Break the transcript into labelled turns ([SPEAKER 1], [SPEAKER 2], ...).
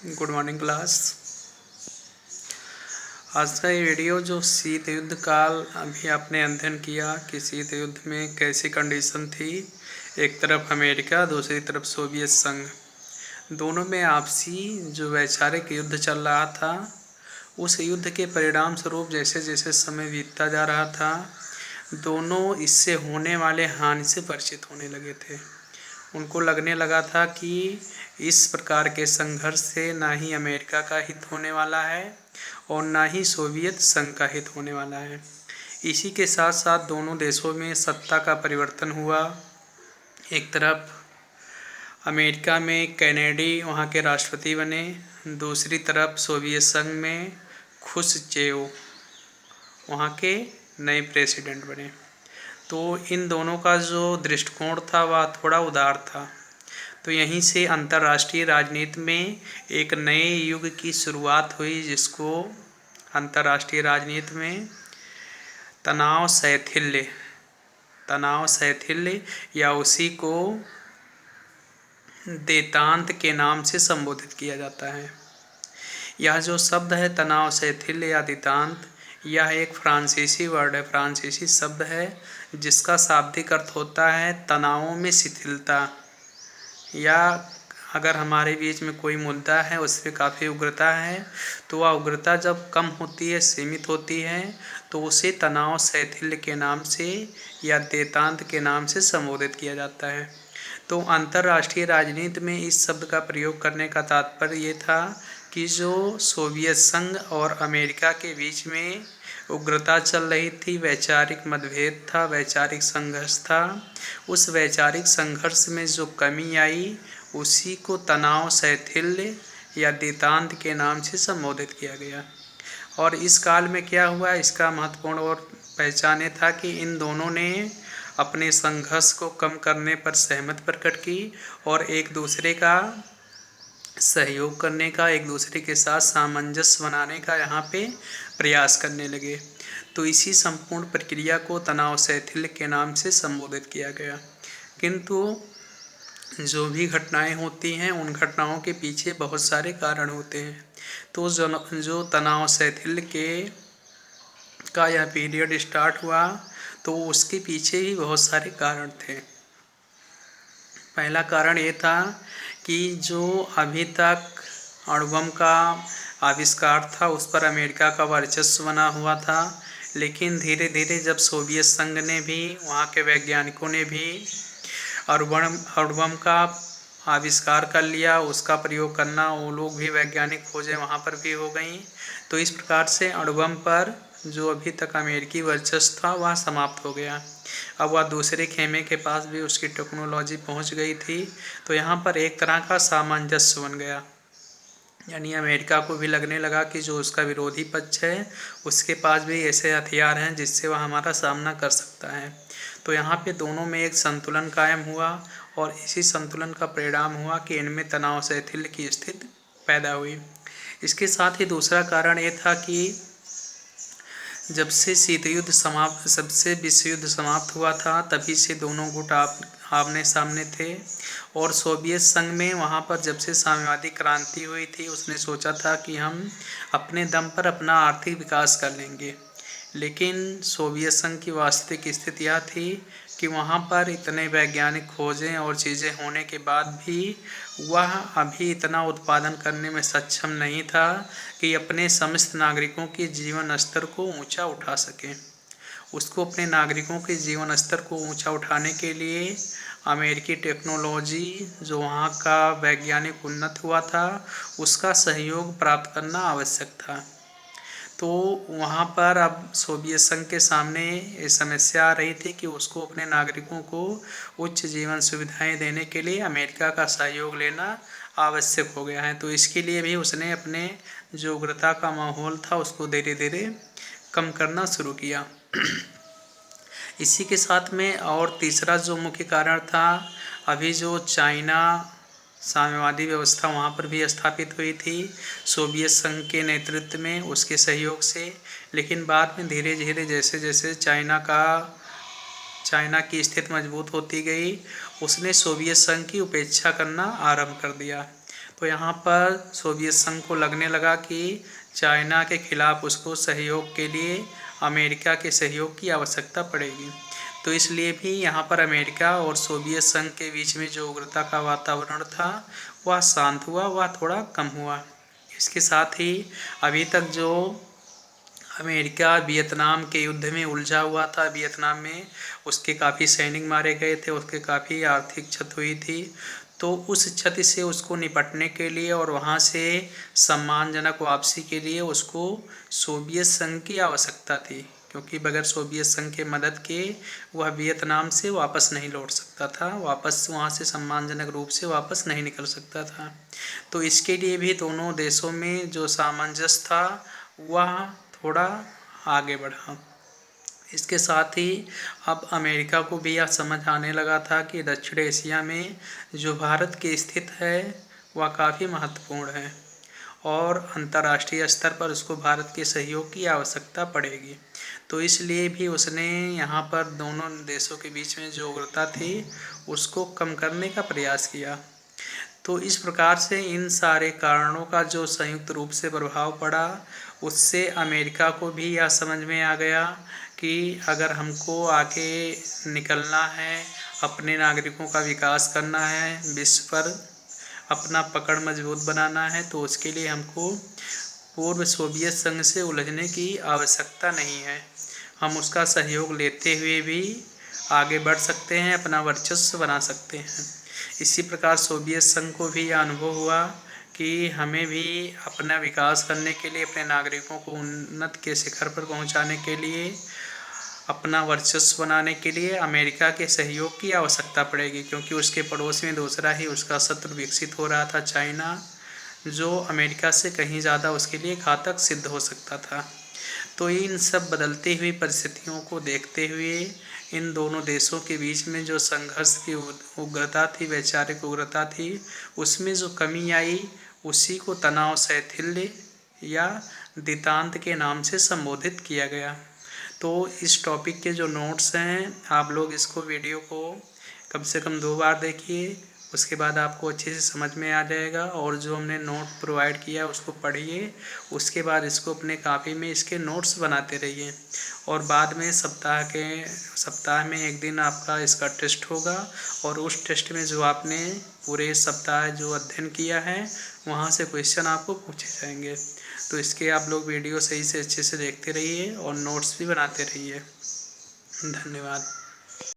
[SPEAKER 1] Good morning class. आज का ये वीडियो जो शीत युद्ध काल अभी आपने अध्ययन किया कि शीत युद्ध में कैसी कंडीशन थी। एक तरफ अमेरिका, दूसरी तरफ सोवियत संघ, दोनों में आपसी जो वैचारिक युद्ध चल रहा था। उस युद्ध के परिणाम स्वरूप जैसे जैसे समय बीतता जा रहा था, दोनों इससे होने वाले हानि से परिचित होने लगे थे। उनको लगने लगा था कि इस प्रकार के संघर्ष से ना ही अमेरिका का हित होने वाला है और ना ही सोवियत संघ का हित होने वाला है। इसी के साथ साथ दोनों देशों में सत्ता का परिवर्तन हुआ। एक तरफ अमेरिका में कैनेडी वहाँ के राष्ट्रपति बने, दूसरी तरफ सोवियत संघ में खुश्चेव वहाँ के नए प्रेसिडेंट बने। तो इन दोनों का जो दृष्टिकोण था वह थोड़ा उदार था। तो यहीं से अंतर्राष्ट्रीय राजनीति में एक नए युग की शुरुआत हुई, जिसको अंतर्राष्ट्रीय राजनीति में तनाव शैथिल्य या उसी को देतांत के नाम से संबोधित किया जाता है। यह जो शब्द है तनाव शैथिल्य या देतांत, यह एक फ्रांसीसी वर्ड है, फ्रांसीसी शब्द है, जिसका शाब्दिक अर्थ होता है तनावों में शिथिलता, या अगर हमारे बीच में कोई मुद्दा है उस पर काफ़ी उग्रता है तो वह उग्रता जब कम होती है, सीमित होती है, तो उसे तनाव शैथिल्य के नाम से या देतांत के नाम से संबोधित किया जाता है। तो अंतर्राष्ट्रीय राजनीति में इस शब्द का प्रयोग करने का तात्पर्य ये था कि जो सोवियत संघ और अमेरिका के बीच में उग्रता चल रही थी, वैचारिक मतभेद था, वैचारिक संघर्ष था, उस वैचारिक संघर्ष में जो कमी आई उसी को तनाव शैथिल्य या देतांत के नाम से संबोधित किया गया। और इस काल में क्या हुआ, इसका महत्वपूर्ण और पहचाने था कि इन दोनों ने अपने संघर्ष को कम करने पर सहमति प्रकट की और एक दूसरे का सहयोग करने का, एक दूसरे के साथ सामंजस्य बनाने का यहाँ पे प्रयास करने लगे। तो इसी संपूर्ण प्रक्रिया को तनाव शैथिल्य के नाम से संबोधित किया गया। किंतु जो भी घटनाएं होती हैं उन घटनाओं के पीछे बहुत सारे कारण होते हैं। तो जो तनाव शैथिल्य का यह पीरियड स्टार्ट हुआ तो उसके पीछे ही बहुत सारे कारण थे। पहला कारण ये था कि जो अभी तक अणुबम का आविष्कार था उस पर अमेरिका का वर्चस्व बना हुआ था, लेकिन धीरे धीरे जब सोवियत संघ ने भी, वहाँ के वैज्ञानिकों ने भी अणुबम का आविष्कार कर लिया, उसका प्रयोग करना, वो लोग भी वैज्ञानिक खोजें वहाँ पर भी हो गई। तो इस प्रकार से अणुबम पर जो अभी तक अमेरिकी वर्चस्व था वह समाप्त हो गया। अब वह दूसरे खेमे के पास भी उसकी टेक्नोलॉजी पहुंच गई थी। तो यहाँ पर एक तरह का सामंजस्य बन गया, यानी अमेरिका को भी लगने लगा कि जो उसका विरोधी पक्ष है उसके पास भी ऐसे हथियार हैं जिससे वह हमारा सामना कर सकता है। तो यहाँ पे दोनों में एक संतुलन कायम हुआ और इसी संतुलन का परिणाम हुआ कि इनमें तनाव शैथिल्य की स्थिति पैदा हुई। इसके साथ ही दूसरा कारण ये था कि जब से विश्व युद्ध समाप्त हुआ था तभी से दोनों गुट आमने सामने थे। और सोवियत संघ में वहाँ पर जब से साम्यवादी क्रांति हुई थी उसने सोचा था कि हम अपने दम पर अपना आर्थिक विकास कर लेंगे, लेकिन सोवियत संघ की वास्तविक स्थिति यह थी कि वहाँ पर इतने वैज्ञानिक खोजें और चीज़ें होने के बाद भी वह अभी इतना उत्पादन करने में सक्षम नहीं था कि अपने समस्त नागरिकों के जीवन स्तर को ऊंचा उठा सके। उसको अपने नागरिकों के जीवन स्तर को ऊंचा उठाने के लिए अमेरिकी टेक्नोलॉजी, जो वहाँ का वैज्ञानिक उन्नत हुआ था, उसका सहयोग प्राप्त करना आवश्यक था। तो वहाँ पर अब सोवियत संघ के सामने ये समस्या आ रही थी कि उसको अपने नागरिकों को उच्च जीवन सुविधाएं देने के लिए अमेरिका का सहयोग लेना आवश्यक हो गया है। तो इसके लिए भी उसने अपने जो उग्रता का माहौल था उसको धीरे धीरे कम करना शुरू किया। इसी के साथ में और तीसरा जो मुख्य कारण था, अभी जो चाइना साम्यवादी व्यवस्था वहाँ पर भी स्थापित हुई थी सोवियत संघ के नेतृत्व में, उसके सहयोग से। लेकिन बाद में धीरे धीरे जैसे जैसे चाइना की स्थिति मजबूत होती गई, उसने सोवियत संघ की उपेक्षा करना आरंभ कर दिया। तो यहाँ पर सोवियत संघ को लगने लगा कि चाइना के खिलाफ उसको सहयोग के लिए अमेरिका के सहयोग की आवश्यकता पड़ेगी। तो इसलिए भी यहाँ पर अमेरिका और सोवियत संघ के बीच में जो उग्रता का वातावरण था वह शांत हुआ, वह थोड़ा कम हुआ। इसके साथ ही अभी तक जो अमेरिका वियतनाम के युद्ध में उलझा हुआ था, वियतनाम में उसके काफ़ी सैनिक मारे गए थे, उसके काफ़ी आर्थिक क्षति हुई थी। तो उस क्षति से उसको निपटने के लिए और वहाँ से सम्मानजनक वापसी के लिए उसको सोवियत संघ की आवश्यकता थी, क्योंकि बगैर सोवियत संघ के मदद के वह वियतनाम से वापस नहीं लौट सकता था, वापस वहाँ से सम्मानजनक रूप से वापस नहीं निकल सकता था। तो इसके लिए भी दोनों देशों में जो सामंजस्य था वह थोड़ा आगे बढ़ा। इसके साथ ही अब अमेरिका को भी यह समझ आने लगा था कि दक्षिण एशिया में जो भारत की स्थिति है वह काफ़ी महत्वपूर्ण है और अंतर्राष्ट्रीय स्तर पर उसको भारत के सहयोग की आवश्यकता पड़ेगी। तो इसलिए भी उसने यहाँ पर दोनों देशों के बीच में जो उग्रता थी उसको कम करने का प्रयास किया। तो इस प्रकार से इन सारे कारणों का जो संयुक्त रूप से प्रभाव पड़ा, उससे अमेरिका को भी यह समझ में आ गया कि अगर हमको आगे निकलना है, अपने नागरिकों का विकास करना है, विश्व पर अपना पकड़ मजबूत बनाना है, तो उसके लिए हमको पूर्व सोवियत संघ से उलझने की आवश्यकता नहीं है। हम उसका सहयोग लेते हुए भी आगे बढ़ सकते हैं, अपना वर्चस्व बना सकते हैं। इसी प्रकार सोवियत संघ को भी यह अनुभव हुआ कि हमें भी अपना विकास करने के लिए, अपने नागरिकों को उन्नत के शिखर पर पहुंचाने के लिए, अपना वर्चस्व बनाने के लिए अमेरिका के सहयोग की आवश्यकता पड़ेगी, क्योंकि उसके पड़ोस में दूसरा ही उसका शत्रु विकसित हो रहा था, चाइना, जो अमेरिका से कहीं ज़्यादा उसके लिए घातक सिद्ध हो सकता था। तो इन सब बदलती हुई परिस्थितियों को देखते हुए इन दोनों देशों के बीच में जो संघर्ष की उग्रता थी, वैचारिक उग्रता थी, उसमें जो कमी आई उसी को तनाव शैथिल्य या दितांत के नाम से संबोधित किया गया। तो इस टॉपिक के जो नोट्स हैं, आप लोग इसको वीडियो को कम से कम 2 बार देखिए, उसके बाद आपको अच्छे से समझ में आ जाएगा। और जो हमने नोट प्रोवाइड किया उसको पढ़िए, उसके बाद इसको अपने कापी में इसके नोट्स बनाते रहिए। और बाद में सप्ताह में 1 दिन आपका इसका टेस्ट होगा, और उस टेस्ट में जो आपने पूरे सप्ताह जो अध्ययन किया है वहाँ से क्वेश्चन आपको पूछे जाएंगे। तो इसके आप लोग वीडियो सही से अच्छे से देखते रहिए और नोट्स भी बनाते रहिए। धन्यवाद।